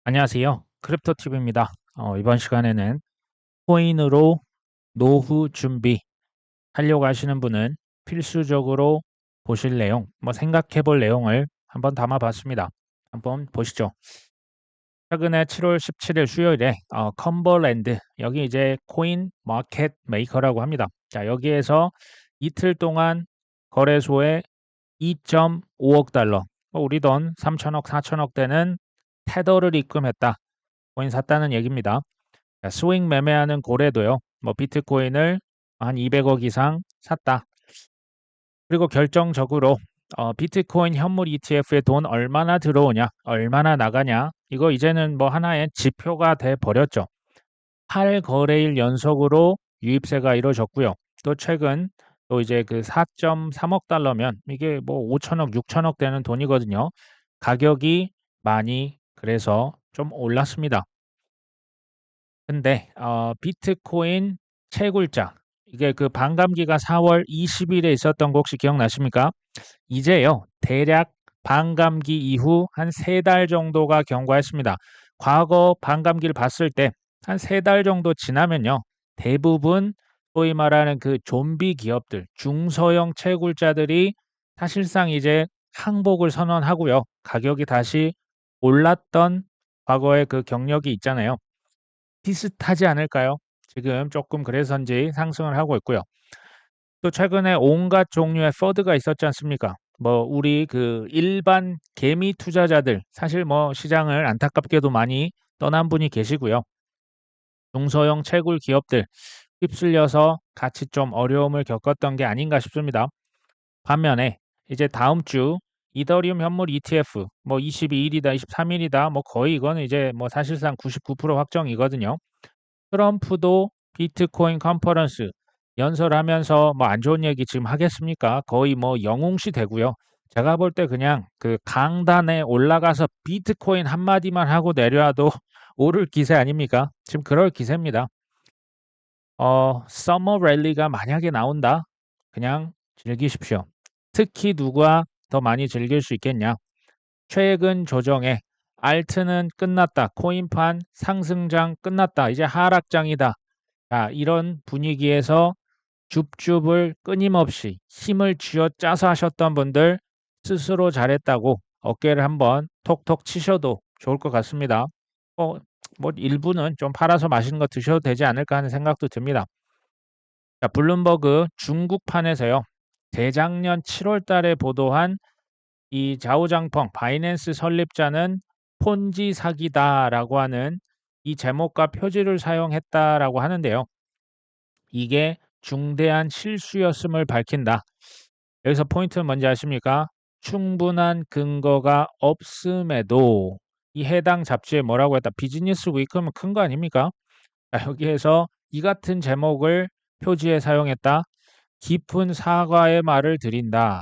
안녕하세요. 크립토TV입니다. 이번 시간에는 코인으로 노후 준비 하려고 하시는 분은 필수적으로 보실 내용, 생각해 볼 내용을 한번 담아봤습니다. 한번 보시죠. 최근에 7월 17일 수요일에 컴버랜드, 여기 이제 코인 마켓 메이커라고 합니다. 자, 여기에서 이틀 동안 거래소에 2.5억 달러, 우리 돈 3천억, 4천억 되는 테더를 입금했다. 코인 샀다는 얘기입니다. 자, 스윙 매매하는 고래도요. 비트코인을 한 200억 이상 샀다. 그리고 결정적으로 비트코인 현물 ETF에 돈 얼마나 들어오냐, 얼마나 나가냐, 이거 이제는 하나의 지표가 돼 버렸죠. 8거래일 연속으로 유입세가 이루어졌고요. 또 최근 또 이제 그 4.3억 달러면 이게 5천억, 6천억 되는 돈이거든요. 가격이 많이 그래서 좀 올랐습니다. 근데 비트코인 채굴자, 이게 그 반감기가 4월 20일에 있었던 거 혹시 기억나십니까? 이제요, 대략 반감기 이후 한 3달 정도가 경과했습니다. 과거 반감기를 봤을 때 한 3달 정도 지나면요, 대부분 소위 말하는 그 좀비 기업들, 중소형 채굴자들이 사실상 이제 항복을 선언하고요, 가격이 다시 올랐던 과거의 그 경력이 있잖아요. 비슷하지 않을까요? 지금 조금 그래서인지 상승을 하고 있고요. 또 최근에 온갖 종류의 퍼드가 있었지 않습니까? 우리 그 일반 개미 투자자들, 사실 시장을 안타깝게도 많이 떠난 분이 계시고요. 중소형 채굴 기업들 휩쓸려서 같이 좀 어려움을 겪었던 게 아닌가 싶습니다. 반면에 이제 다음 주 이더리움 현물 ETF 22일이다, 23일이다, 거의 이거는 이제 사실상 99% 확정이거든요. 트럼프도 비트코인 컨퍼런스 연설하면서 안 좋은 얘기 지금 하겠습니까? 거의 영웅시 되고요. 제가 볼 때 그냥 그 강단에 올라가서 비트코인 한마디만 하고 내려와도 오를 기세 아닙니까? 지금 그럴 기세입니다. 서머 랠리가 만약에 나온다. 그냥 즐기십시오. 특히 누가 더 많이 즐길 수 있겠냐? 최근 조정에 알트는 끝났다. 코인판 상승장 끝났다. 이제 하락장이다. 자, 이런 분위기에서 줍줍을 끊임없이 힘을 쥐어짜서 하셨던 분들 스스로 잘했다고 어깨를 한번 톡톡 치셔도 좋을 것 같습니다. 뭐, 일부는 좀 팔아서 맛있는 거 드셔도 되지 않을까 하는 생각도 듭니다. 자, 블룸버그 중국판에서요. 재작년 7월 달에 보도한 이 좌우장펑 바이낸스 설립자는 폰지 사기다라고 하는 이 제목과 표지를 사용했다라고 하는데요. 이게 중대한 실수였음을 밝힌다. 여기서 포인트는 뭔지 아십니까? 충분한 근거가 없음에도 이 해당 잡지에 뭐라고 했다? 비즈니스 위크면 큰 거 아닙니까? 자, 여기에서 이 같은 제목을 표지에 사용했다. 깊은 사과의 말을 드린다.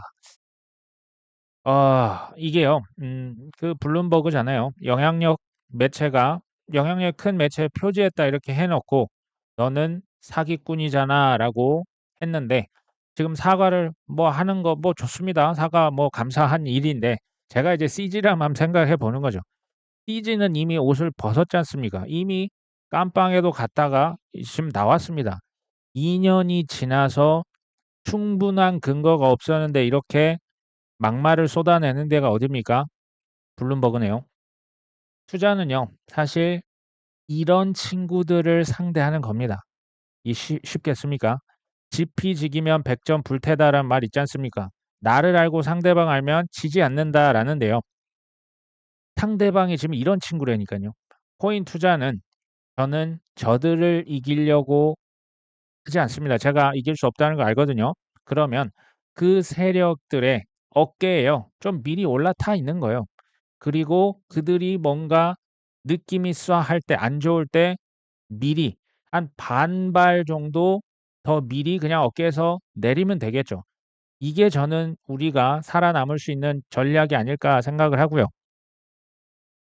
이게요, 그 블룸버그잖아요. 영향력 큰 매체에 표지했다 이렇게 해놓고 너는 사기꾼이잖아라고 했는데 지금 사과를 하는 거 좋습니다. 사과 감사한 일인데 제가 이제 CG를 한번 생각해 보는 거죠. CG는 이미 옷을 벗었지 않습니까? 이미 깜빵에도 갔다가 지금 나왔습니다. 2년이 지나서 충분한 근거가 없었는데 이렇게 막말을 쏟아내는 데가 어딥니까? 블룸버그네요. 투자는요, 사실 이런 친구들을 상대하는 겁니다. 쉽겠습니까? 지피지기면 백전 불태다란 말 있지 않습니까? 나를 알고 상대방 알면 지지 않는다라는데요. 상대방이 지금 이런 친구라니까요. 코인 투자는 저는 저들을 이기려고 하지 않습니다. 제가 이길 수 없다는 거 알거든요. 그러면 그 세력들의 어깨에요, 좀 미리 올라타 있는 거예요. 그리고 그들이 뭔가 느낌이 쏴할 때, 안 좋을 때 미리 한 반발 정도 더 미리 그냥 어깨에서 내리면 되겠죠. 이게 저는 우리가 살아남을 수 있는 전략이 아닐까 생각을 하고요.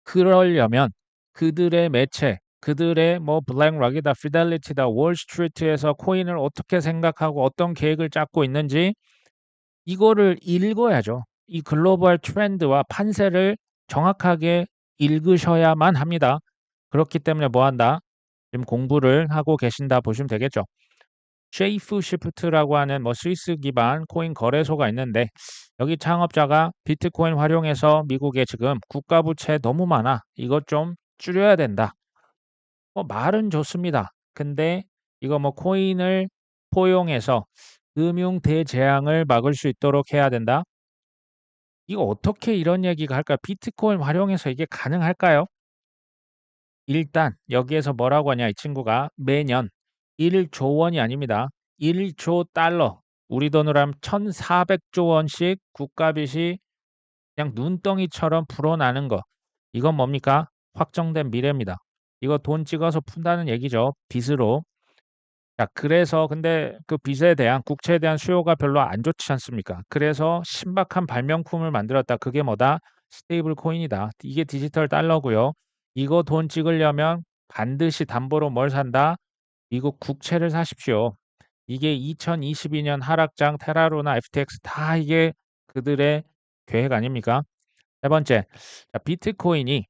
그러려면 그들의 매체, 그들의 블랙락이다, 피델리티다, 월스트리트에서 코인을 어떻게 생각하고 어떤 계획을 짰고 있는지 이거를 읽어야죠. 이 글로벌 트렌드와 판세를 정확하게 읽으셔야만 합니다. 그렇기 때문에 뭐 한다? 지금 공부를 하고 계신다 보시면 되겠죠. 쉐이프 시프트라고 하는 뭐 스위스 기반 코인 거래소가 있는데 여기 창업자가 비트코인 활용해서 미국에 지금 국가 부채 너무 많아. 이것 좀 줄여야 된다. 말은 좋습니다. 근데 이거 뭐 코인을 포용해서 금융 대재앙을 막을 수 있도록 해야 된다. 이거 어떻게 이런 얘기가 할까요? 비트코인 활용해서 이게 가능할까요? 일단 여기에서 뭐라고 하냐 이 친구가 매년 1조 원이 아닙니다. 1조 달러 우리 돈으로 하면 1,400조 원씩 국가빚이 그냥 눈덩이처럼 불어나는 거. 이건 뭡니까? 확정된 미래입니다. 이거 돈 찍어서 푼다는 얘기죠. 빚으로. 자, 그래서 근데 그 빚에 대한 국채에 대한 수요가 별로 안 좋지 않습니까? 그래서 신박한 발명품을 만들었다. 그게 뭐다? 스테이블 코인이다. 이게 디지털 달러고요. 이거 돈 찍으려면 반드시 담보로 뭘 산다? 미국 국채를 사십시오. 이게 2022년 하락장 테라로나 FTX 다 이게 그들의 계획 아닙니까? 세 번째, 자, 비트코인이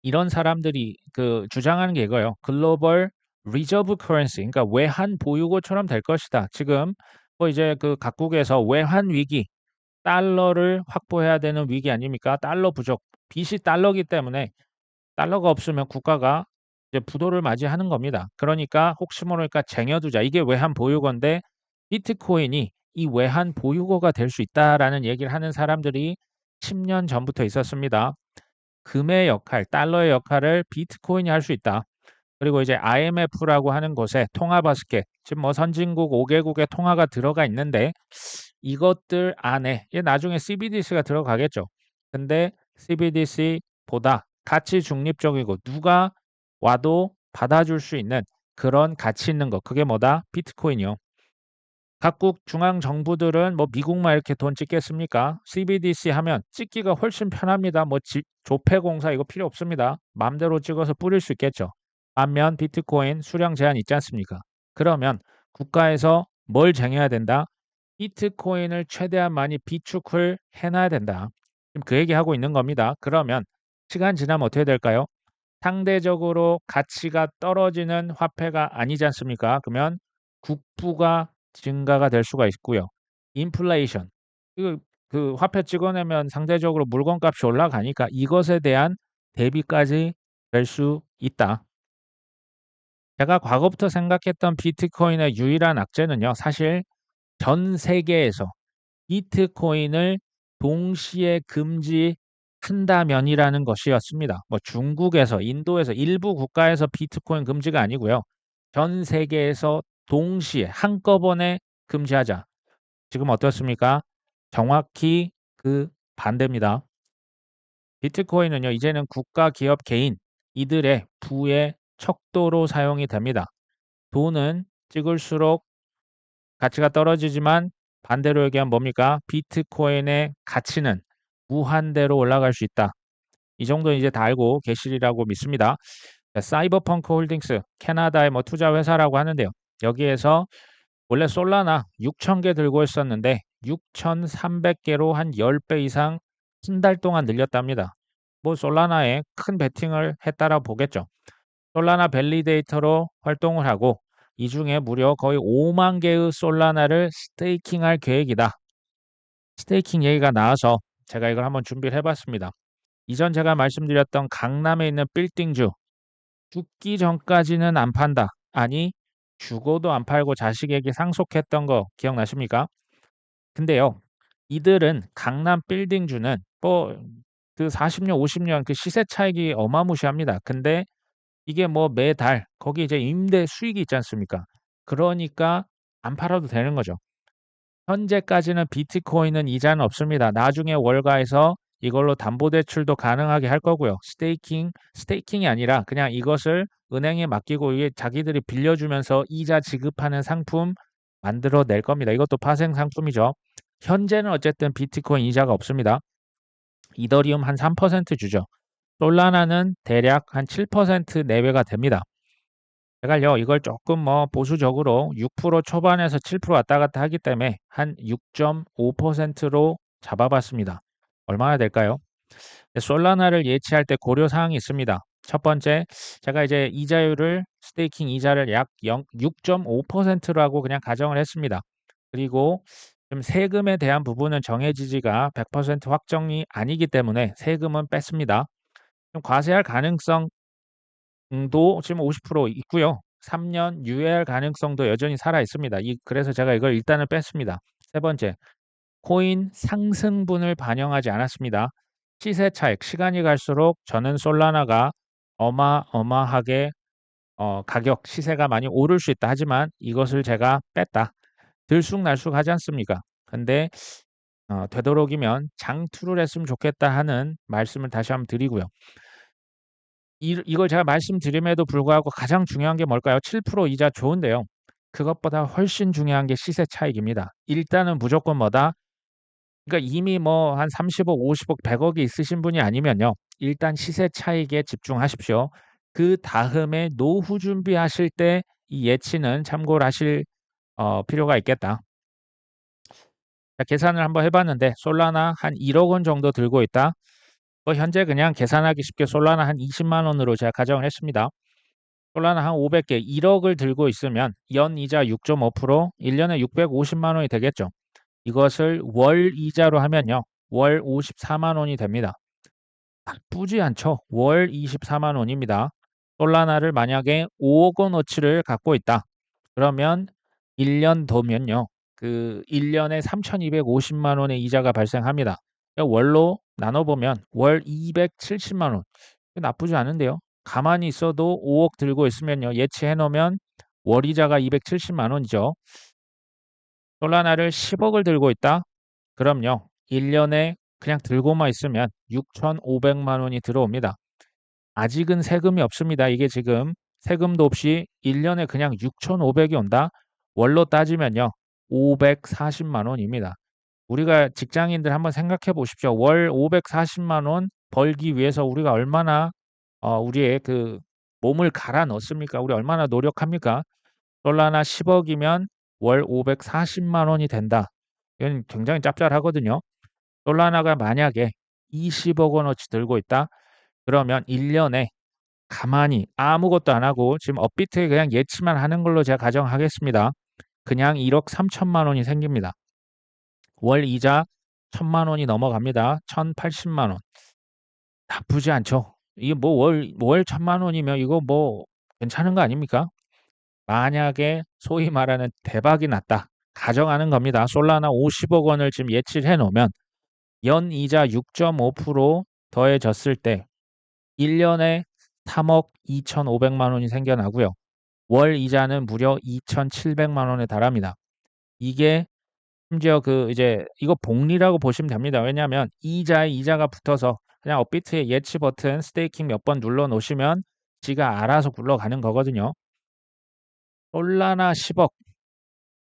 이런 사람들이 그 주장하는 게 이거예요. 글로벌 리저브 커런시, 그러니까 외환 보유고처럼 될 것이다. 지금 뭐 이제 그 각국에서 외환 위기, 달러를 확보해야 되는 위기 아닙니까? 달러 부족, 빚이 달러기 때문에 달러가 없으면 국가가 이제 부도를 맞이하는 겁니다. 그러니까 혹시 모르니까 쟁여두자. 이게 외환 보유고인데 비트코인이 이 외환 보유고가 될 수 있다라는 얘기를 하는 사람들이 10년 전부터 있었습니다. 금의 역할, 달러의 역할을 비트코인이 할 수 있다. 그리고 이제 IMF라고 하는 곳에 통화 바스켓, 지금 뭐 선진국 5개국의 통화가 들어가 있는데 이것들 안에 이게 나중에 CBDC가 들어가겠죠. 근데 CBDC보다 가치 중립적이고 누가 와도 받아줄 수 있는 그런 가치 있는 거. 그게 뭐다? 비트코인이요. 각국 중앙 정부들은 뭐 미국만 이렇게 돈 찍겠습니까? CBDC 하면 찍기가 훨씬 편합니다. 뭐 조폐공사 이거 필요 없습니다. 맘대로 찍어서 뿌릴 수 있겠죠. 반면 비트코인 수량 제한 있지 않습니까? 그러면 국가에서 뭘 쟁여야 된다? 비트코인을 최대한 많이 비축을 해놔야 된다. 지금 그 얘기하고 있는 겁니다. 그러면 시간 지나면 어떻게 될까요? 상대적으로 가치가 떨어지는 화폐가 아니지 않습니까? 그러면 국부가 증가가 될 수가 있고요. 인플레이션. 그 화폐 찍어내면 상대적으로 물건값이 올라가니까 이것에 대한 대비까지 될 수 있다. 제가 과거부터 생각했던 비트코인의 유일한 악재는요. 사실 전 세계에서 비트코인을 동시에 금지한다면이라는 것이었습니다. 뭐 중국에서, 인도에서 일부 국가에서 비트코인 금지가 아니고요. 전 세계에서 동시에 한꺼번에 금지하자. 지금 어떻습니까? 정확히 그 반대입니다. 비트코인은요, 이제는 국가, 기업, 개인 이들의 부의 척도로 사용이 됩니다. 돈은 찍을수록 가치가 떨어지지만 반대로 얘기하면 뭡니까? 비트코인의 가치는 무한대로 올라갈 수 있다. 이 정도 이제 다 알고 계시리라고 믿습니다. 사이버펑크 홀딩스, 캐나다의 뭐 투자 회사라고 하는데요. 여기에서 원래 솔라나 6,000개 들고 있었는데 6,300개로 한 10배 이상 한 달 동안 늘렸답니다. 뭐 솔라나에 큰 베팅을 했다라고 보겠죠. 솔라나 밸리데이터로 활동을 하고 이 중에 무려 거의 5만 개의 솔라나를 스테이킹할 계획이다. 스테이킹 얘기가 나와서 제가 이걸 한번 준비를 해봤습니다. 이전 제가 말씀드렸던 강남에 있는 빌딩주 죽기 전까지는 안 판다. 아니 죽어도 안 팔고 자식에게 상속했던 거 기억나십니까? 근데요. 이들은 강남 빌딩주는 뭐 그 40년, 50년 그 시세 차익이 어마무시합니다. 근데 이게 뭐 매달 거기 이제 임대 수익이 있지 않습니까? 그러니까 안 팔아도 되는 거죠. 현재까지는 비트코인은 이자는 없습니다. 나중에 월가에서 이걸로 담보대출도 가능하게 할 거고요. 스테이킹이 아니라 그냥 이것을 은행에 맡기고 이게 자기들이 빌려주면서 이자 지급하는 상품 만들어 낼 겁니다. 이것도 파생 상품이죠. 현재는 어쨌든 비트코인 이자가 없습니다. 이더리움 한 3% 주죠. 솔라나는 대략 한 7% 내외가 됩니다. 제가요, 이걸 조금 뭐 보수적으로 6% 초반에서 7% 왔다 갔다 하기 때문에 한 6.5%로 잡아봤습니다. 얼마나 될까요? 솔라나를 예치할 때 고려 사항이 있습니다. 첫 번째, 제가 이제 이자율을 스테이킹 이자를 약 6.5%라고 그냥 가정을 했습니다. 그리고 좀 세금에 대한 부분은 정해지지가 100% 확정이 아니기 때문에 세금은 뺐습니다. 좀 과세할 가능성도 지금 50% 있고요. 3년 유예할 가능성도 여전히 살아 있습니다. 그래서 제가 이걸 일단은 뺐습니다. 세 번째, 코인 상승분을 반영하지 않았습니다. 시세 차익, 시간이 갈수록 저는 솔라나가 어마어마하게 가격, 시세가 많이 오를 수 있다. 하지만 이것을 제가 뺐다. 들쑥날쑥하지 않습니까? 근데 되도록이면 장투를 했으면 좋겠다 하는 말씀을 다시 한번 드리고요. 이걸 제가 말씀드림에도 불구하고 가장 중요한 게 뭘까요? 7% 이자 좋은데요. 그것보다 훨씬 중요한 게 시세 차익입니다. 일단은 무조건 뭐다? 그러니까 이미 뭐 한 30억, 50억, 100억이 있으신 분이 아니면요. 일단 시세 차익에 집중하십시오. 그 다음에 노후 준비하실 때 이 예치는 참고를 하실 필요가 있겠다. 자, 계산을 한번 해봤는데 솔라나 한 1억 원 정도 들고 있다. 현재 그냥 계산하기 쉽게 솔라나 한 20만 원으로 제가 가정을 했습니다. 솔라나 한 500개, 1억을 들고 있으면 연이자 6.5%, 1년에 650만 원이 되겠죠. 이것을 월 이자로 하면요. 월 54만 원이 됩니다. 나쁘지 않죠. 월 24만 원입니다. 솔라나를 만약에 5억 원어치를 갖고 있다. 그러면 1년 더면요. 그 1년에 3,250만 원의 이자가 발생합니다. 월로 나눠보면 월 270만 원. 나쁘지 않은데요. 가만히 있어도 5억 들고 있으면요. 예치해 놓으면 월 이자가 270만 원이죠. 솔라나를 10억을 들고 있다. 그럼요. 1년에 그냥 들고만 있으면 6,500만 원이 들어옵니다. 아직은 세금이 없습니다. 이게 지금 세금도 없이 1년에 그냥 6,500이 온다. 월로 따지면요. 540만 원입니다. 우리가 직장인들 한번 생각해 보십시오. 월 540만 원 벌기 위해서 우리가 얼마나 우리의 그 몸을 갈아 넣습니까? 우리 얼마나 노력합니까? 솔라나 10억이면 월 540만 원이 된다. 이건 굉장히 짭짤하거든요. 솔라나가 만약에 20억 원어치 들고 있다. 그러면 1년에 가만히 아무것도 안 하고 지금 업비트에 그냥 예치만 하는 걸로 제가 가정하겠습니다. 그냥 1억 3천만 원이 생깁니다. 월 이자 1,000만 원이 넘어갑니다. 1,080만 원. 나쁘지 않죠. 이게 뭐 월 1,000만 원이면 이거 뭐 괜찮은 거 아닙니까? 만약에 소위 말하는 대박이 났다. 가정하는 겁니다. 솔라나 50억 원을 지금 예치를 해놓으면 연이자 6.5% 더해졌을 때 1년에 3억 2,500만 원이 생겨나고요. 월 이자는 무려 2,700만 원에 달합니다. 이게 심지어 그 이제 이거 복리라고 보시면 됩니다. 왜냐하면 이자에 이자가 붙어서 그냥 업비트의 예치 버튼 스테이킹 몇 번 눌러 놓으시면 지가 알아서 굴러가는 거거든요. 솔라나 10억,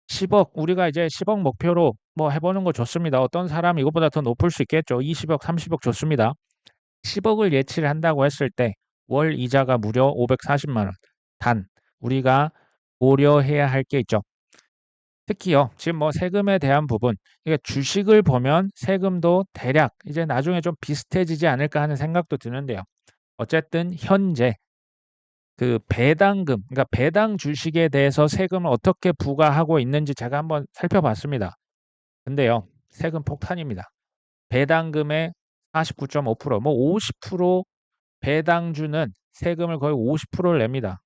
10억 우리가 이제 10억 목표로 뭐 해보는 거 좋습니다. 어떤 사람 이것보다 더 높을 수 있겠죠. 20억, 30억 좋습니다. 10억을 예치를 한다고 했을 때 월 이자가 무려 540만 원. 단 우리가 고려해야 할 게 있죠. 특히요. 지금 뭐 세금에 대한 부분, 이게 주식을 보면 세금도 대략 이제 나중에 좀 비슷해지지 않을까 하는 생각도 드는데요. 어쨌든 현재 그 배당금, 그러니까 배당 주식에 대해서 세금을 어떻게 부과하고 있는지 제가 한번 살펴봤습니다. 근데요. 세금 폭탄입니다. 배당금의 49.5%, 뭐 50% 배당주는 세금을 거의 50%를 냅니다.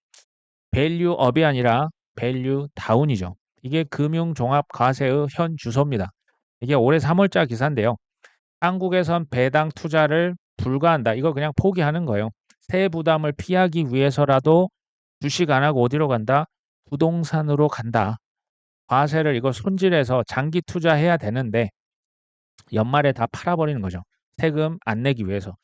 밸류업이 아니라 밸류 다운이죠. 이게 금융종합과세의 현 주소입니다. 이게 올해 3월자 기사인데요. 한국에선 배당 투자를 불가한다. 이거 그냥 포기하는 거예요. 세부 부담을 피하기 위해서라도 주식 안 하고 어디로 간다? 부동산으로 간다. 과세를 이거 손질해서 장기 투자해야 되는데 연말에 다 팔아버리는 거죠. 세금 안 내기 위해서.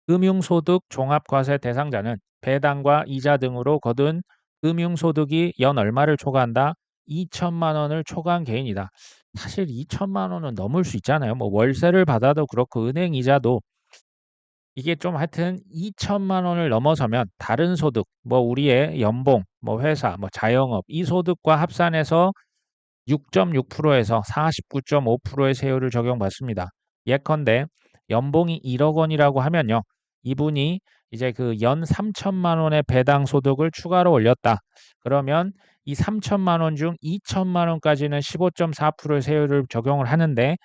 금융소득 종합과세 대상자는 배당과 이자 등으로 거둔 금융소득이 연 얼마를 초과한다? 2천만 원을 초과한 개인이다. 사실 2천만 원은 넘을 수 있잖아요. 뭐 월세를 받아도 그렇고 은행 이자도 이게 좀 하여튼 2천만 원을 넘어서면 다른 소득, 뭐 우리의 연봉, 뭐 회사, 뭐 자영업 이 소득과 합산해서 6.6%에서 49.5%의 세율을 적용받습니다. 예컨대 연봉이 1억 원이라고 하면요. 이분이 이제 그 연 3천만 원의 배당 소득을 추가로 올렸다. 그러면 이 3천만 원 중 2천만 원까지는 15.4%의 세율을 적용을 하는데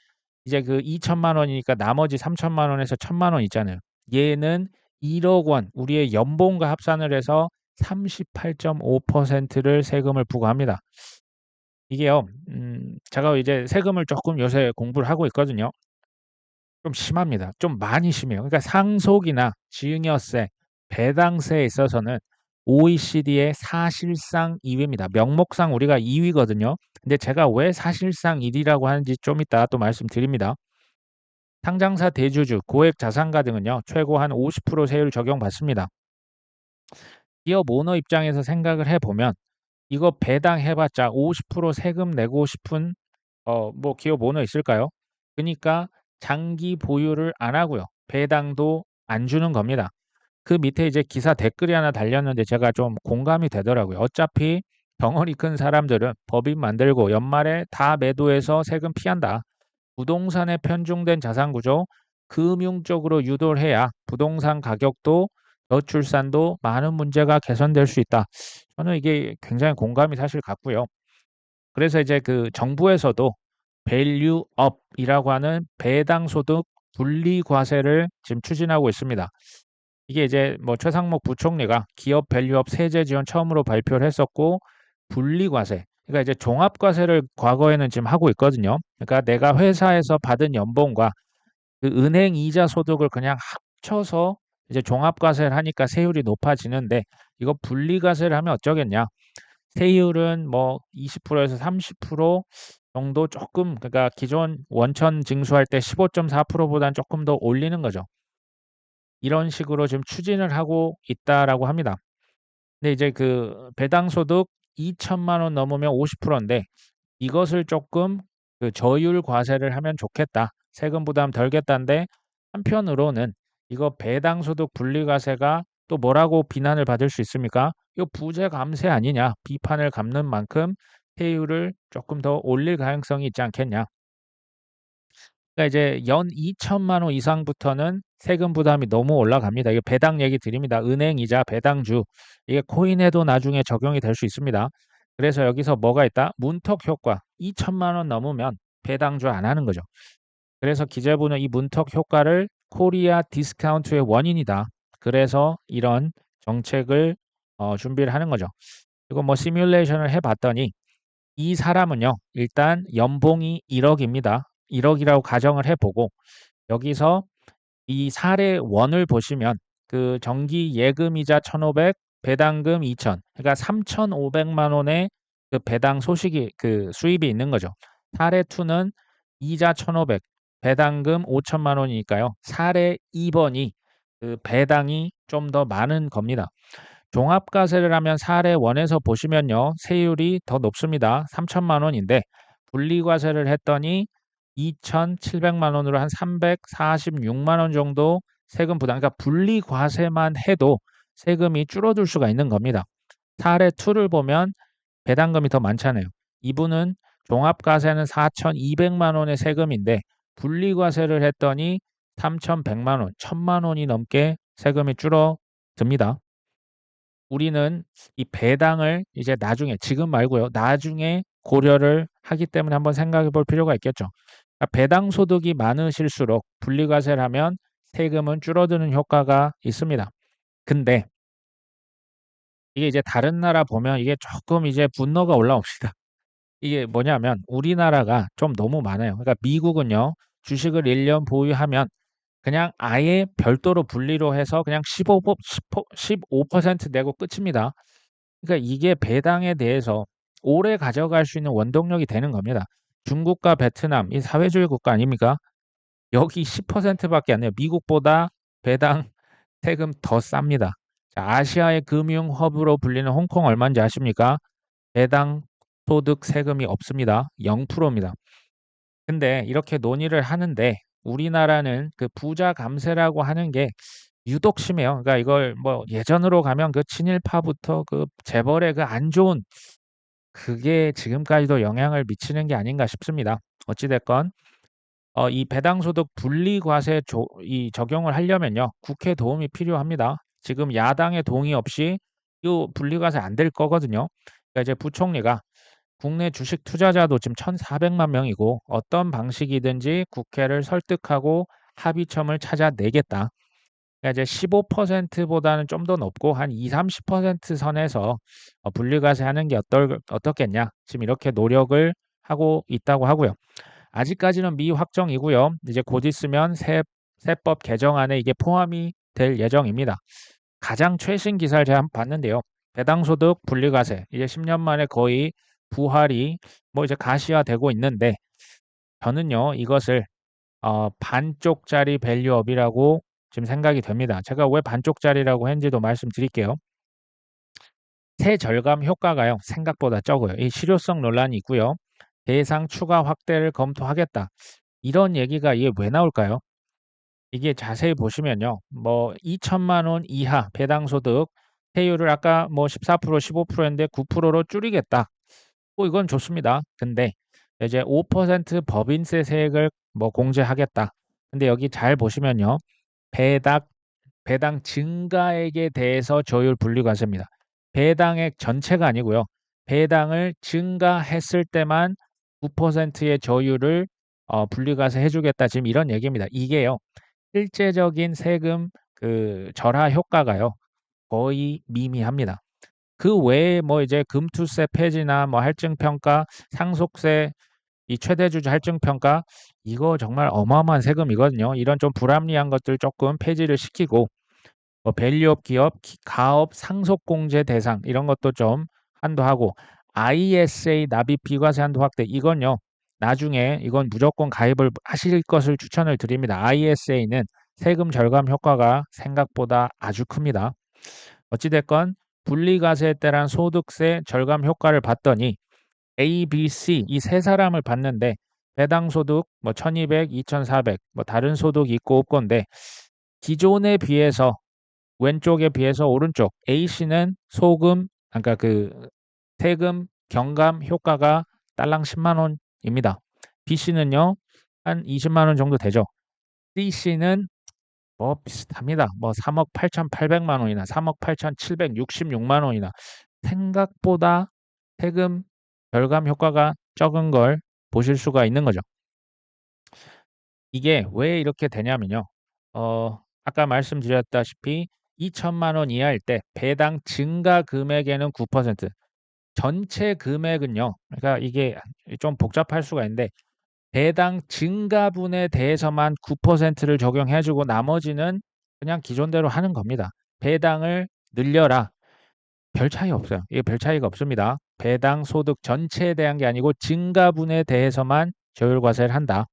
이제 그 2천만 원이니까 나머지 3천만 원에서 1천만 원 있잖아요. 얘는 1억 원 우리의 연봉과 합산을 해서 38.5%를 세금을 부과합니다. 이게요. 제가 이제 세금을 조금 요새 공부를 하고 있거든요. 좀 심합니다. 좀 많이 심해요. 그러니까 상속이나 증여세, 배당세에 있어서는 OECD의 사실상 2위입니다. 명목상 우리가 2위거든요. 근데 제가 왜 사실상 1위라고 하는지 좀 이따 또 말씀드립니다. 상장사 대주주, 고액 자산가 등은요. 최고 한 50% 세율 적용받습니다. 기업 오너 입장에서 생각을 해보면 이거 배당해봤자 50% 세금 내고 싶은 뭐 기업 오너 있을까요? 그러니까 장기 보유를 안 하고요. 배당도 안 주는 겁니다. 그 밑에 이제 기사 댓글이 하나 달렸는데 제가 좀 공감이 되더라고요. 어차피 덩어리 큰 사람들은 법인 만들고 연말에 다 매도해서 세금 피한다. 부동산에 편중된 자산 구조, 금융 쪽으로 유도를 해야 부동산 가격도 저출산도 많은 문제가 개선될 수 있다. 저는 이게 굉장히 공감이 사실 갔고요. 그래서 이제 그 정부에서도 밸류업이라고 하는 배당 소득 분리 과세를 지금 추진하고 있습니다. 이게 이제 뭐 최상목 부총리가 기업 밸류업 세제 지원 처음으로 발표를 했었고 분리 과세. 그러니까 이제 종합 과세를 과거에는 지금 하고 있거든요. 그러니까 내가 회사에서 받은 연봉과 그 은행 이자 소득을 그냥 합쳐서 이제 종합 과세를 하니까 세율이 높아지는데 이거 분리 과세를 하면 어쩌겠냐? 세율은 뭐 20%에서 30% 정도 조금 그러니까 기존 원천 징수할 때 15.4%보다는 조금 더 올리는 거죠. 이런 식으로 지금 추진을 하고 있다라고 합니다. 근데 이제 그 배당 소득 2천만 원 넘으면 50%인데 이것을 조금 그 저율 과세를 하면 좋겠다. 세금 부담 덜겠다인데 한편으로는 이거 배당 소득 분리 과세가 또 뭐라고 비난을 받을 수 있습니까? 이거 부재 감세 아니냐? 비판을 갚는 만큼 세율을 조금 더 올릴 가능성이 있지 않겠냐? 그러니까 이제 연 2천만 원 이상부터는 세금 부담이 너무 올라갑니다. 이게 배당 얘기 드립니다. 은행 이자 배당주 이게 코인에도 나중에 적용이 될 수 있습니다. 그래서 여기서 뭐가 있다? 문턱 효과 2천만 원 넘으면 배당주 안 하는 거죠. 그래서 기재부는 이 문턱 효과를 코리아 디스카운트의 원인이다. 그래서 이런 정책을 준비를 하는 거죠. 그리고 뭐 시뮬레이션을 해봤더니 이 사람은요, 일단 연봉이 1억입니다. 1억이라고 가정을 해보고 여기서 이 사례 원을 보시면 그 정기 예금이자 1,500, 배당금 2천, 그러니까 3,500만 원의 그 배당 소식이 그 수입이 있는 거죠. 사례 2는 이자 1,500, 배당금 5천만 원이니까요. 사례 2번이 그 배당이 좀 더 많은 겁니다. 종합과세를 하면 사례 1에서 보시면요. 세율이 더 높습니다. 3천만 원인데 분리과세를 했더니 2,700만 원으로 한 346만 원 정도 세금 부담. 그러니까 분리과세만 해도 세금이 줄어들 수가 있는 겁니다. 사례 2를 보면 배당금이 더 많잖아요. 이분은 종합과세는 4,200만 원의 세금인데 분리과세를 했더니 3,100만 원, 1,000만 원이 넘게 세금이 줄어듭니다. 우리는 이 배당을 이제 나중에 지금 말고요. 나중에 고려를 하기 때문에 한번 생각해 볼 필요가 있겠죠. 그러니까 배당 소득이 많으실수록 분리과세를 하면 세금은 줄어드는 효과가 있습니다. 근데 이게 이제 다른 나라 보면 이게 조금 이제 분노가 올라옵니다. 이게 뭐냐면 우리나라가 좀 너무 많아요. 그러니까 미국은요. 주식을 1년 보유하면 그냥 아예 별도로 분리로 해서 그냥 15% 내고 끝입니다. 그러니까 이게 배당에 대해서 오래 가져갈 수 있는 원동력이 되는 겁니다. 중국과 베트남, 이 사회주의 국가 아닙니까? 여기 10%밖에 안 돼요. 미국보다 배당 세금 더 쌉니다. 자, 아시아의 금융 허브로 불리는 홍콩 얼마인지 아십니까? 배당 소득 세금이 없습니다. 0%입니다. 근데 이렇게 논의를 하는데 우리나라는 그 부자 감세라고 하는 게 유독 심해요. 그러니까 이걸 뭐 예전으로 가면 그 친일파부터 그 재벌의 그 안 좋은 그게 지금까지도 영향을 미치는 게 아닌가 싶습니다. 어찌 됐건 이 배당소득 분리과세 이 적용을 하려면요. 국회 도움이 필요합니다. 지금 야당의 동의 없이 이 분리과세 안 될 거거든요. 그러니까 이제 부총리가 국내 주식 투자자도 지금 1,400만 명이고 어떤 방식이든지 국회를 설득하고 합의점을 찾아내겠다. 그러니까 이제 15%보다는 좀 더 높고 한 20-30% 선에서 분리과세 하는 게 어떻겠냐. 지금 이렇게 노력을 하고 있다고 하고요. 아직까지는 미확정이고요. 이제 곧 있으면 세법 개정안에 이게 포함이 될 예정입니다. 가장 최신 기사를 제가 한번 봤는데요. 배당소득 분리과세 이제 10년 만에 거의 부활이 뭐 이제 가시화되고 있는데 저는요 이것을 반쪽짜리 밸류업이라고 지금 생각이 됩니다. 제가 왜 반쪽짜리라고 했는지도 말씀드릴게요. 세절감 효과가요 생각보다 적어요. 이 실효성 논란이 있고요. 대상 추가 확대를 검토하겠다. 이런 얘기가 이게 왜 나올까요? 이게 자세히 보시면요. 뭐 2천만 원 이하 배당소득 세율을 아까 뭐 14% 15%였는데 9%로 줄이겠다. 뭐 이건 좋습니다. 근데 이제 5% 법인세 세액을 뭐 공제하겠다. 근데 여기 잘 보시면요. 배당 배당 증가액에 대해서 저율 분리과세입니다. 배당액 전체가 아니고요. 배당을 증가했을 때만 9%의 저율을 분리과세 해주겠다. 지금 이런 얘기입니다. 이게요. 실제적인 세금 그 절하 효과가요. 거의 미미합니다. 그 외에 뭐 이제 금투세 폐지나 뭐 할증평가, 상속세, 이 최대주주 할증평가 이거 정말 어마어마한 세금이거든요. 이런 좀 불합리한 것들 조금 폐지를 시키고 뭐 밸류업 기업, 가업 상속공제 대상 이런 것도 좀 한도하고 ISA 납입 비과세 한도 확대 이건요. 나중에 이건 무조건 가입을 하실 것을 추천을 드립니다. ISA는 세금 절감 효과가 생각보다 아주 큽니다. 어찌됐건 분리과세에 따른 소득세 절감 효과를 봤더니 A, B, C 이 세 사람을 봤는데 배당 소득 뭐 1,200, 2,400 뭐 다른 소득이 있고 없건데 기존에 비해서 왼쪽에 비해서 오른쪽 A씨는 소금 그러니까 그 세금 경감 효과가 딸랑 10만 원입니다. B씨는요 한 20만 원 정도 되죠. C씨는 뭐 비슷합니다. 뭐 3억 8,800만 원이나 3억 8,766만 원이나 생각보다 세금 절감 효과가 적은 걸 보실 수가 있는 거죠. 이게 왜 이렇게 되냐면요. 아까 말씀드렸다시피 2천만 원 이하일 때 배당 증가 금액에는 9%, 전체 금액은요. 그러니까 이게 좀 복잡할 수가 있는데 배당 증가분에 대해서만 9%를 적용해 주고 나머지는 그냥 기존대로 하는 겁니다. 배당을 늘려라. 별 차이 없어요. 이게 별 차이가 없습니다. 배당 소득 전체에 대한 게 아니고 증가분에 대해서만 저율 과세를 한다.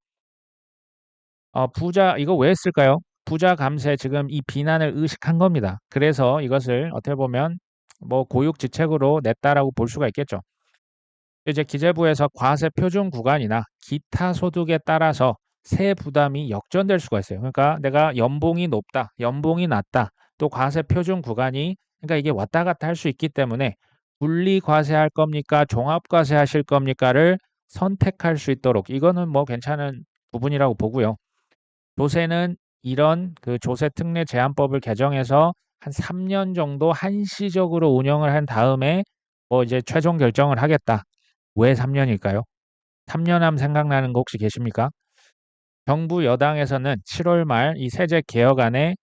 부자 이거 왜 했을까요? 부자 감세 지금 이 비난을 의식한 겁니다. 그래서 이것을 어떻게 보면 뭐 고육지책으로 냈다라고 볼 수가 있겠죠. 이제 기재부에서 과세 표준 구간이나 기타 소득에 따라서 세 부담이 역전될 수가 있어요. 그러니까 내가 연봉이 높다, 연봉이 낮다, 또 과세 표준 구간이 그러니까 이게 왔다 갔다 할 수 있기 때문에 분리 과세할 겁니까, 종합 과세하실 겁니까를 선택할 수 있도록 이거는 뭐 괜찮은 부분이라고 보고요. 조세는 이런 그 조세 특례 제한법을 개정해서 한 3년 정도 한시적으로 운영을 한 다음에 뭐 이제 최종 결정을 하겠다. 왜 3년일까요? 3년 하면 생각나는 거 혹시 계십니까? 정부 여당에서는 7월 말 이 세제 개혁안에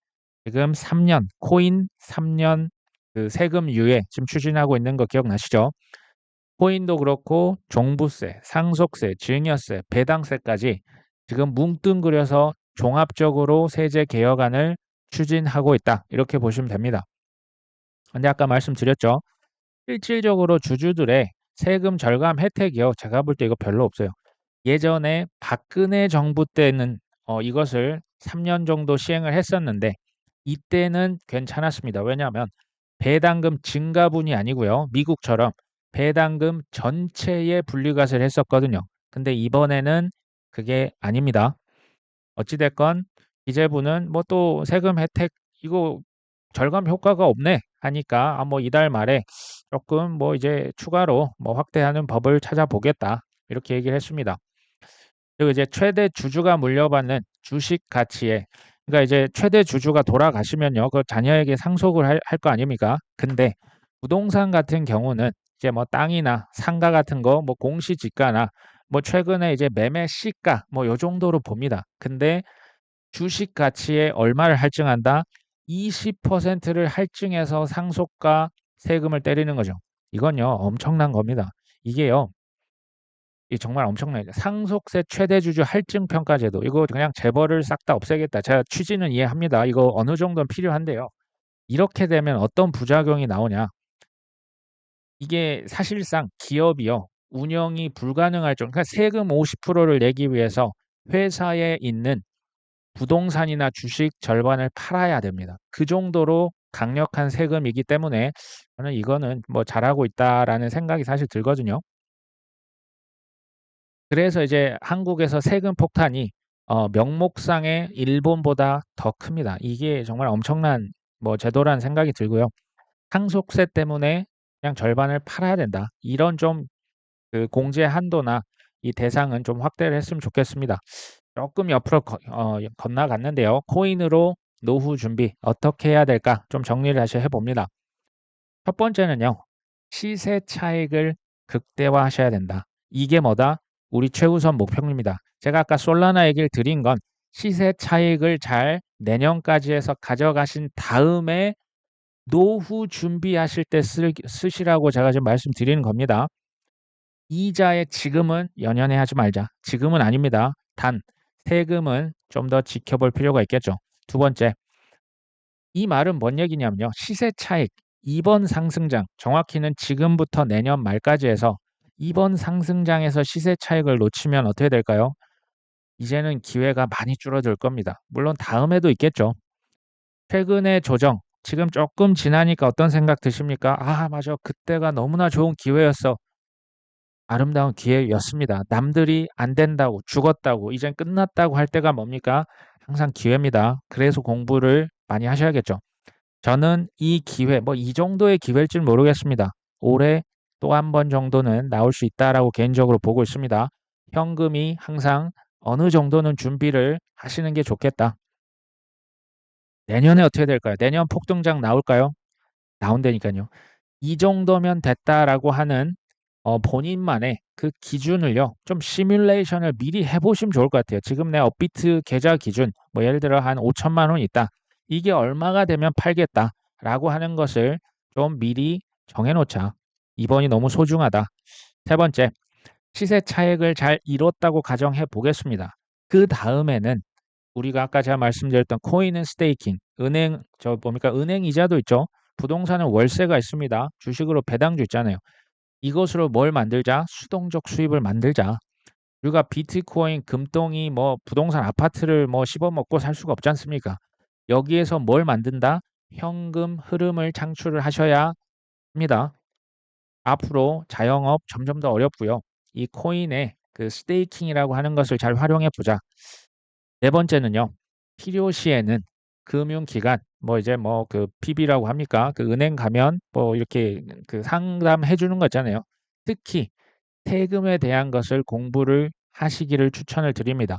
지금 3년, 코인 3년 그 세금 유예 지금 추진하고 있는 거 기억나시죠? 코인도 그렇고 종부세, 상속세, 증여세, 배당세까지 지금 뭉뚱그려서 종합적으로 세제 개혁안을 추진하고 있다. 이렇게 보시면 됩니다. 근데 아까 말씀드렸죠. 실질적으로 주주들의 세금 절감 혜택이요. 제가 볼 때 이거 별로 없어요. 예전에 박근혜 정부 때는 이것을 3년 정도 시행을 했었는데 이때는 괜찮았습니다. 왜냐하면 배당금 증가분이 아니고요. 미국처럼 배당금 전체에 분리과세를 했었거든요. 근데 이번에는 그게 아닙니다. 어찌됐건 기재부는 뭐 또 세금 혜택 이거 절감 효과가 없네 하니까 뭐 이달 말에 조금 뭐 이제 추가로 뭐 확대하는 법을 찾아보겠다 이렇게 얘기를 했습니다. 그리고 이제 최대 주주가 물려받는 주식 가치에, 그러니까 이제 최대 주주가 돌아가시면요, 그 자녀에게 상속을 할 거 아닙니까? 근데 부동산 같은 경우는 이제 뭐 땅이나 상가 같은 거, 뭐 공시지가나 뭐 최근에 이제 매매 시가 뭐 요 정도로 봅니다. 근데 주식 가치에 얼마를 할증한다? 20%를 할증해서 상속과 세금을 때리는 거죠. 이건요, 엄청난 겁니다. 이게요, 이 정말 엄청나요. 상속세 최대 주주 할증 평가 제도. 이거 그냥 재벌을 싹 다 없애겠다. 제가 취지는 이해합니다. 이거 어느 정도는 필요한데요. 이렇게 되면 어떤 부작용이 나오냐? 이게 사실상 기업이요, 운영이 불가능할 정도, 그러니까 세금 50%를 내기 위해서 회사에 있는 부동산이나 주식 절반을 팔아야 됩니다. 그 정도로 강력한 세금이기 때문에 저는 이거는 뭐 잘하고 있다라는 생각이 사실 들거든요. 그래서 이제 한국에서 세금 폭탄이 명목상의 일본보다 더 큽니다. 이게 정말 엄청난 뭐 제도라는 생각이 들고요. 상속세 때문에 그냥 절반을 팔아야 된다. 이런 좀 그 공제 한도나 이 대상은 좀 확대를 했으면 좋겠습니다. 조금 옆으로 건너갔는데요. 코인으로 노후 준비 어떻게 해야 될까? 좀 정리를 다시 해봅니다. 첫 번째는요, 시세 차익을 극대화하셔야 된다. 이게 뭐다? 우리 최우선 목표입니다. 제가 아까 솔라나 얘기를 드린 건 시세 차익을 잘 내년까지 해서 가져가신 다음에 노후 준비하실 때 쓰시라고 제가 지금 말씀드리는 겁니다. 이자에 지금은 연연해 하지 말자. 지금은 아닙니다. 단, 세금은 좀 더 지켜볼 필요가 있겠죠. 두 번째, 이 말은 뭔 얘기냐면요. 시세 차익, 이번 상승장, 정확히는 지금부터 내년 말까지 해서 이번 상승장에서 시세 차익을 놓치면 어떻게 될까요? 이제는 기회가 많이 줄어들 겁니다. 물론 다음에도 있겠죠. 최근의 조정, 지금 조금 지나니까 어떤 생각 드십니까? 아, 맞아. 그때가 너무나 좋은 기회였어. 아름다운 기회였습니다. 남들이 안 된다고, 죽었다고, 이젠 끝났다고 할 때가 뭡니까? 항상 기회입니다. 그래서 공부를 많이 하셔야겠죠. 저는 이 기회, 뭐 이 정도의 기회일 줄 모르겠습니다. 올해 또 한 번 정도는 나올 수 있다라고 개인적으로 보고 있습니다. 현금이 항상 어느 정도는 준비를 하시는 게 좋겠다. 내년에 어떻게 될까요? 내년 폭등장 나올까요? 나온다니까요. 이 정도면 됐다라고 하는 본인만의 그 기준을요, 좀 시뮬레이션을 미리 해보시면 좋을 것 같아요. 지금 내 업비트 계좌 기준, 뭐 예를 들어 한 5천만 원 있다. 이게 얼마가 되면 팔겠다라고 하는 것을 좀 미리 정해놓자. 이번이 너무 소중하다. 세 번째, 시세 차익을 잘 이뤘다고 가정해 보겠습니다. 그 다음에는 우리가 아까 제가 말씀드렸던 코인은 스테이킹, 은행, 저 뭡니까? 은행 이자도 있죠. 부동산은 월세가 있습니다. 주식으로 배당주 있잖아요. 이것으로 뭘 만들자? 수동적 수입을 만들자. 우리가 비트코인, 금덩이, 뭐 부동산 아파트를 뭐 씹어먹고 살 수가 없지 않습니까? 여기에서 뭘 만든다? 현금 흐름을 창출을 하셔야 합니다. 앞으로 자영업 점점 더 어렵고요. 이 코인의 그 스테이킹이라고 하는 것을 잘 활용해 보자. 네 번째는요. 필요시에는 금융기관, 뭐 이제 뭐 그 PB라고 합니까? 그 은행 가면 뭐 이렇게 그 상담해 주는 거 있잖아요. 특히 세금에 대한 것을 공부를 하시기를 추천을 드립니다.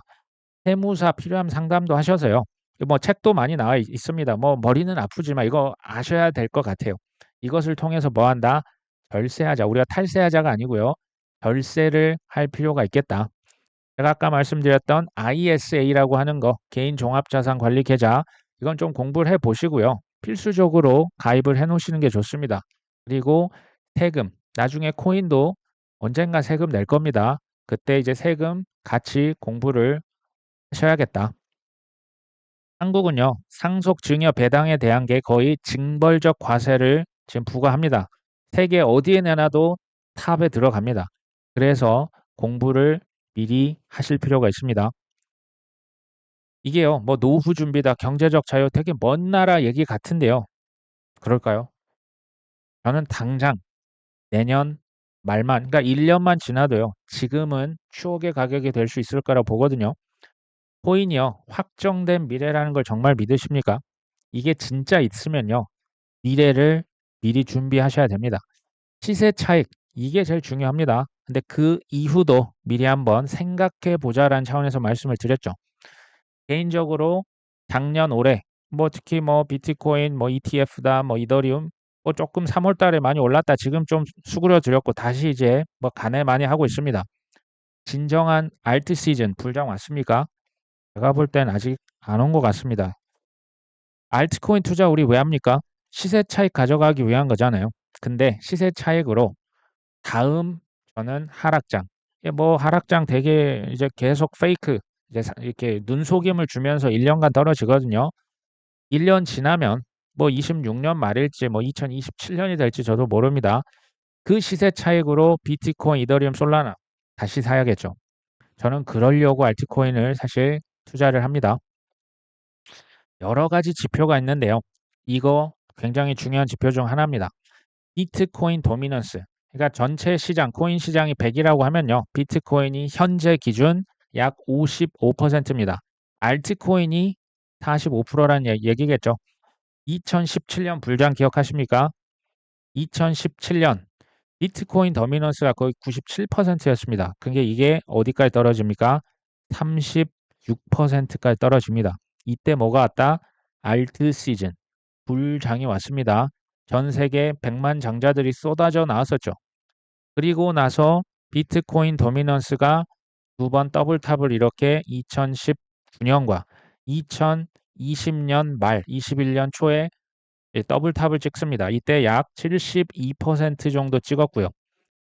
세무사 필요하면 상담도 하셔서요. 뭐 책도 많이 나와 있습니다. 뭐 머리는 아프지만 이거 아셔야 될 것 같아요. 이것을 통해서 뭐 한다? 절세하자. 우리가 탈세하자가 아니고요. 절세를 할 필요가 있겠다. 제가 아까 말씀드렸던 ISA라고 하는 거, 개인 종합자산 관리 계좌, 이건 좀 공부를 해 보시고요. 필수적으로 가입을 해 놓으시는 게 좋습니다. 그리고 세금, 나중에 코인도 언젠가 세금 낼 겁니다. 그때 이제 세금 같이 공부를 하셔야겠다. 한국은요, 상속 증여 배당에 대한 게 거의 징벌적 과세를 지금 부과합니다. 세계 어디에 내놔도 탑에 들어갑니다. 그래서 공부를 미리 하실 필요가 있습니다. 이게요, 뭐 노후 준비다, 경제적 자유, 되게 먼 나라 얘기 같은데요. 그럴까요? 저는 당장 내년 말만, 그러니까 1년만 지나도요, 지금은 추억의 가격이 될 수 있을 거라고 보거든요. 코인이요, 확정된 미래라는 걸 정말 믿으십니까? 이게 진짜 있으면요, 미래를 미리 준비하셔야 됩니다. 시세 차익, 이게 제일 중요합니다. 근데 그 이후도 미리 한번 생각해 보자라는 차원에서 말씀을 드렸죠. 개인적으로 작년 올해 뭐 특히 뭐 비트코인 뭐 ETF다 뭐 이더리움 뭐 조금 3월 달에 많이 올랐다 지금 좀 수그려 드렸고 다시 이제 뭐 간에 많이 하고 있습니다. 진정한 알트 시즌 불장 왔습니까? 제가 볼 땐 아직 안 온 것 같습니다. 알트코인 투자 우리 왜 합니까? 시세 차익 가져가기 위한 거잖아요. 근데 시세 차익으로 다음 저는 하락장. 뭐 하락장 되게 이제 계속 페이크 이제 이렇게 눈속임을 주면서 1년간 떨어지거든요. 1년 지나면 뭐 26년 말일지 뭐 2027년이 될지 저도 모릅니다. 그 시세 차익으로 비트코인, 이더리움, 솔라나 다시 사야겠죠. 저는 그러려고 알트코인을 사실 투자를 합니다. 여러 가지 지표가 있는데요. 이거 굉장히 중요한 지표 중 하나입니다. 비트코인 도미넌스. 그러니까 전체 시장, 코인 시장이 100이라고 하면요. 비트코인이 현재 기준 약 55%입니다. 알트코인이 45%라는 얘기겠죠. 2017년 불장 기억하십니까? 2017년 비트코인 더미넌스가 거의 97%였습니다. 그게 이게 어디까지 떨어집니까? 36%까지 떨어집니다. 이때 뭐가 왔다? 알트 시즌, 불장이 왔습니다. 전 세계 100만 장자들이 쏟아져 나왔었죠. 그리고 나서 비트코인 도미넌스가 두 번 더블탑을 이렇게 2019년과 2020년 말, 21년 초에 더블탑을 찍습니다. 이때 약 72% 정도 찍었고요.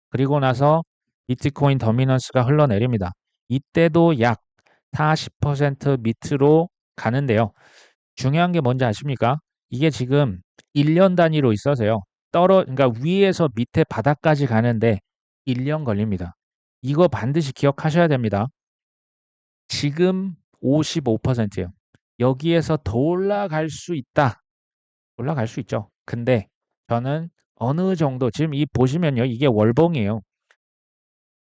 그리고 나서 비트코인 더미넌스가 흘러내립니다. 이때도 약 40% 밑으로 가는데요. 중요한 게 뭔지 아십니까? 이게 지금 1년 단위로 있어서요. 그러니까 위에서 밑에 바닥까지 가는데 1년 걸립니다. 이거 반드시 기억하셔야 됩니다. 지금 55%예요. 여기에서 더 올라갈 수 있다. 올라갈 수 있죠. 근데 저는 어느 정도 지금 이 보시면요. 이게 월봉이에요.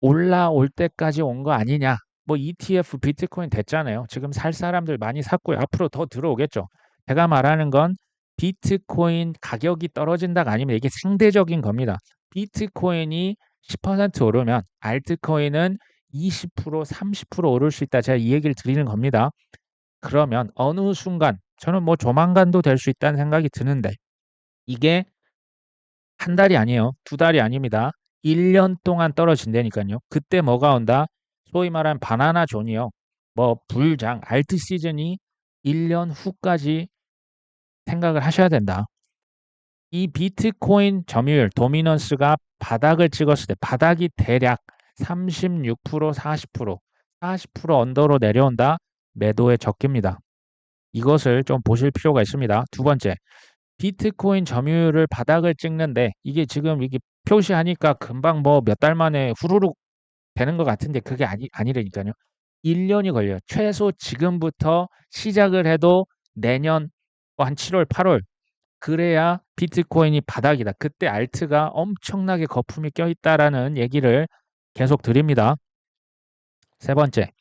올라올 때까지 온 거 아니냐. 뭐 ETF 비트코인 됐잖아요. 지금 살 사람들 많이 샀고요. 앞으로 더 들어오겠죠. 제가 말하는 건 비트코인 가격이 떨어진다가 아니면 이게 상대적인 겁니다. 비트코인이 10% 오르면 알트코인은 20%, 30% 오를 수 있다. 제가 이 얘기를 드리는 겁니다. 그러면 어느 순간 저는 뭐 조만간도 될 수 있다는 생각이 드는데 이게 한 달이 아니에요. 두 달이 아닙니다. 1년 동안 떨어진다니까요. 그때 뭐가 온다? 소위 말하는 바나나 존이요. 뭐 불장, 알트 시즌이 1년 후까지 생각을 하셔야 된다. 이 비트코인 점유율, 도미넌스가 바닥을 찍었을 때 바닥이 대략 36%, 40% 언더로 내려온다. 매도의 적기입니다. 이것을 좀 보실 필요가 있습니다. 두 번째, 비트코인 점유율을 바닥을 찍는데 이게 지금 이게 표시하니까 금방 뭐 몇 달 만에 후루룩 되는 것 같은데 그게 아니라니까요. 1년이 걸려요. 최소 지금부터 시작을 해도 내년 한 7월, 8월 그래야 비트코인이 바닥이다. 그때 알트가 엄청나게 거품이 껴있다라는 얘기를 계속 드립니다. 세 번째,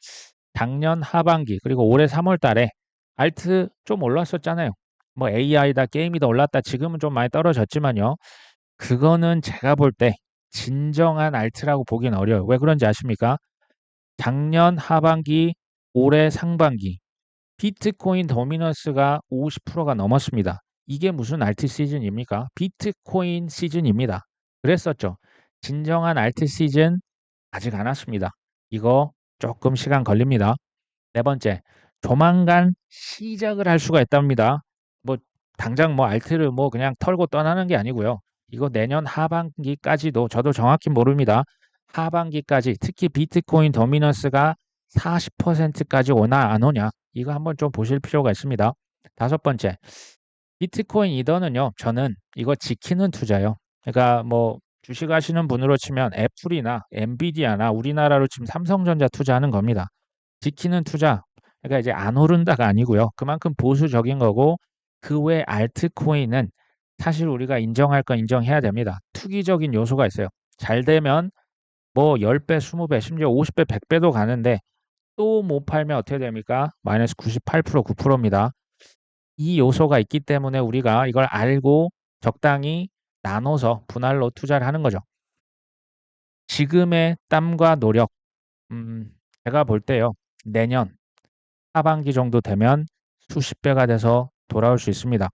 작년 하반기 그리고 올해 3월 달에 알트 좀 올랐었잖아요. 뭐 AI다 게임이다 올랐다 지금은 좀 많이 떨어졌지만요. 그거는 제가 볼 때 진정한 알트라고 보기는 어려워요. 왜 그런지 아십니까? 작년 하반기, 올해 상반기 비트코인 도미넌스가 50%가 넘었습니다. 이게 무슨 알트 시즌입니까? 비트코인 시즌입니다. 그랬었죠. 진정한 알트 시즌 아직 안 왔습니다. 이거 조금 시간 걸립니다. 네 번째, 조만간 시작을 할 수가 있답니다. 뭐 당장 뭐 알트를 뭐 그냥 털고 떠나는 게 아니고요. 이거 내년 하반기까지도 저도 정확히 모릅니다. 하반기까지 특히 비트코인 도미넌스가 40%까지 오나 안 오냐 이거 한번 좀 보실 필요가 있습니다. 다섯 번째, 비트코인 이더는요. 저는 이거 지키는 투자요. 그러니까 뭐 주식 하시는 분으로 치면 애플이나 엔비디아나 우리나라로 치면 삼성전자 투자하는 겁니다. 지키는 투자. 그러니까 이제 안 오른다가 아니고요. 그만큼 보수적인 거고 그 외 알트코인은 사실 우리가 인정할 건 인정해야 됩니다. 투기적인 요소가 있어요. 잘 되면 뭐 10배, 20배, 심지어 50배, 100배도 가는데 또 못 팔면 어떻게 됩니까? 마이너스 98%, 9%입니다. 이 요소가 있기 때문에 우리가 이걸 알고 적당히 나눠서 분할로 투자를 하는 거죠. 지금의 땀과 노력, 제가 볼 때요. 내년 하반기 정도 되면 수십 배가 돼서 돌아올 수 있습니다.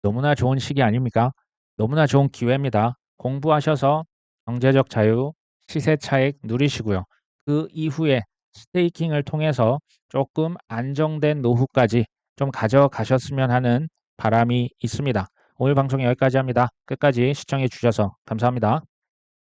너무나 좋은 시기 아닙니까? 너무나 좋은 기회입니다. 공부하셔서 경제적 자유, 시세 차익 누리시고요. 그 이후에 스테이킹을 통해서 조금 안정된 노후까지 좀 가져가셨으면 하는 바람이 있습니다. 오늘 방송 여기까지 합니다. 끝까지 시청해 주셔서 감사합니다.